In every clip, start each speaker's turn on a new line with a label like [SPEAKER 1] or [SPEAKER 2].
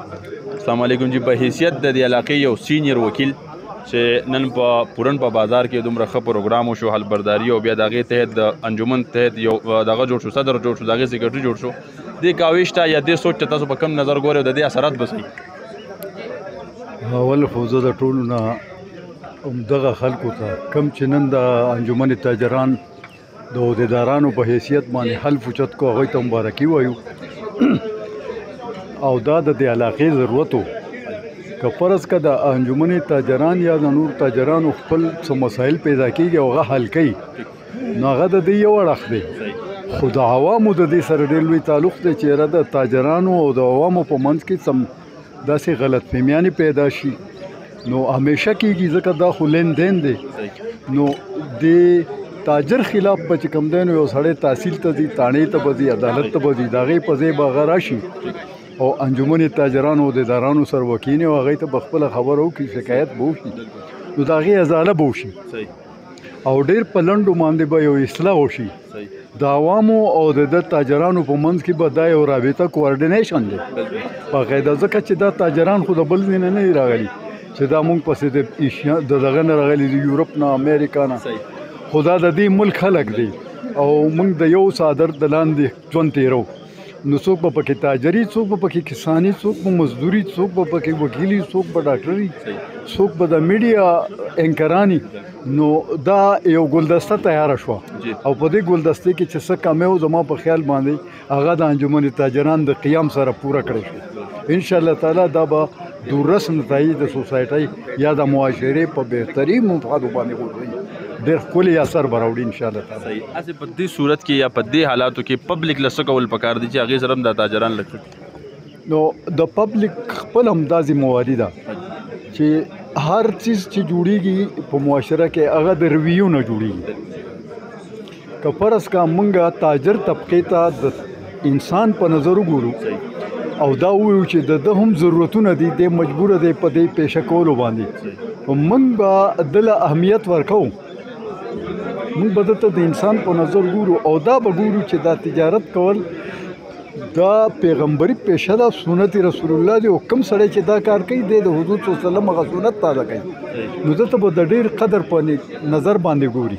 [SPEAKER 1] السلام علیکم جی. په حیثیت د دې علاقې یو سینیر وکیل چې نن په پورن په بازار کې دومره ښه پروګرام وشو، حلبرداري او بیا د هغې تحت د انجمن تحت یو دغه جوړ شو، صدر جوړ شو، د هغې سیکرټري جوړ شو. دې کاوش ته یا دې سوچ ته تاسو په کم نظر ګورئ او د دې اثرات به صحیح؟
[SPEAKER 2] اول خو زه د ټولو نه همدغه خلکو ته کوم چې نن د انجمن تاجران د عهدیدارانو په حیثیت باندې حلف اوچت کو هغوی ته مبارکي وایو او دا د دې علاقې ضرورت و. که فرض که د انجمن تاجران یا د نور تاجرانو خپل څه مسایل پیدا کېږي او هغه حل کوي نو هغه د دې یو اړخ دی، خو د عوامو د دې سره ډېر لوی تعلق دی چې یاره د تاجرانو او د عوامو په منځ کې څه داسې غلط فهمیانې پیدا شي نو همیشه کېږي، ځکه دا خو لین دین دی. نو د تاجر خلاف به چې کوم دی نو یو سړی تحصیل ته ځي، تاڼې ته به ځي، عدالت ته به ځي، د هغې په ځای به هغه راشي او انجمن تاجرانو عهدیدارانو سره وکیني او هغوی ته به خپله خبره وکړي، شکایت به وشي نو د هغې ازاله به وشي او ډېر په لنډو باندې به یو اصلاح وشي. د عوامو او د تاجرانو په منځ کې به دا یو رابطه کوارډینیشن دی باقاعده، ځکه چې دا تاجران خو د بل ځای نه دي راغلي چې دا موږ پسې د دغه نه راغلي، د یورپ نه، امریکا نه، خو دا د دې ملک خلک دی او موږ د یو څادر د لاندې ژوند تېرو. نو څوک به پکې تاجري، څوک به پکې کساني، څوک به مزدوري، څوک به پکې وکیلي، څوک به ډاکټري، څوک به د میډیا انکراني. نو دا یو ګلدسته تیاره شوه او په دې ګلدستې کې چې څه کمی و زما په خیال باندې هغه د انجمن تاجران د قیام سره پوره کړی شو. انشاءالله تعالی دا به دورس نتایج د سوسایټۍ یا د معاشرې په بهترین مفادو باندې وګوري، ډېر ښکلی اثر به راوړي انشاءالله تعالی.
[SPEAKER 1] هسې په دې صورت کې یا په دې حالاتو کې پبلک له څه کول پکار دي چې هغې سره هم دا تاجران لږ کړي؟
[SPEAKER 2] نو د پبلک خپل هم دا ذمواري ده چې هر چیز چې جوړیږي په معاشره کې هغه د رویو نه جوړیږي. که فرض کا مونږه تاجر طبقې ته د انسان په نظر وګورو او دا وویو چې د هم ضرورتونه دي، د مجبوره دی په دې پیشه کولو باندې، مونږ به دله اهمیت ورکو، مونږ به دته د انسان په نظر ګورو او دا به ګورو چې دا تجارت کول دا پیغمبري پیشه ده، سنت رسول الله دی او کوم سړی چې دا کار کوي دی د حضور صلی الله علیه وسلم هغه سنت تازه کوي نو دته به د ډېر قدر په نظر باندې ګوري.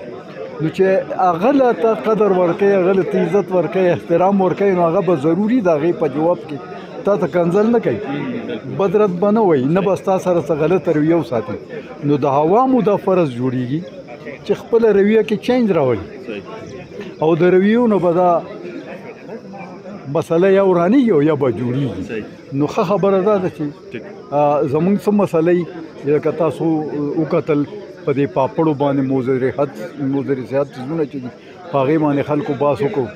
[SPEAKER 2] نو چې هغه له ته قدر ورکوي، هغه له ته عزت ورکوي، احترام ورکوي، نو هغه به ضروري د هغې په جواب کې تا ته کنځل نه کوي، بدرت به نه وایي، نه به ستا سره څه غلطه رویه وساتي. نو د عوامو دا فرض جوړیږي چې خپله رویه کې چینج راولي او د رویو نه به دا مسله یا ورانیږي او یا به جوړیږي. نو ښه خبره دا ده چې زموږ څه مسله لکه تاسو وکتل په دې پاپړو باندې موضر صحت څیزونه چې دي په هغې باندې خلکو باس وکړو،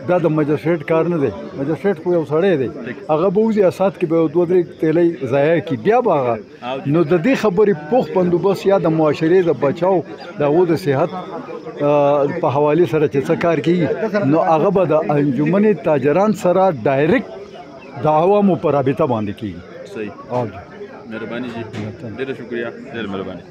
[SPEAKER 2] دا د مجسټریټ کار نه دی. مجسټریټ خو یو سړی دی، هغه به وځي اسات کې به یو دوه درې تیلی ضایع کړي، بیا به هغه نو د دې خبرې پوخ بندوبست یا د معاشرې د بچاو د هغو د صحت په حوالې سره چې څه کار کېږي نو هغه به د انجمن تاجران سره ډایرکټ د عوامو په رابطه باندې کېږي.
[SPEAKER 1] صحیح، مهرباني جی، ډېره شکریه، ډېره مهرباني.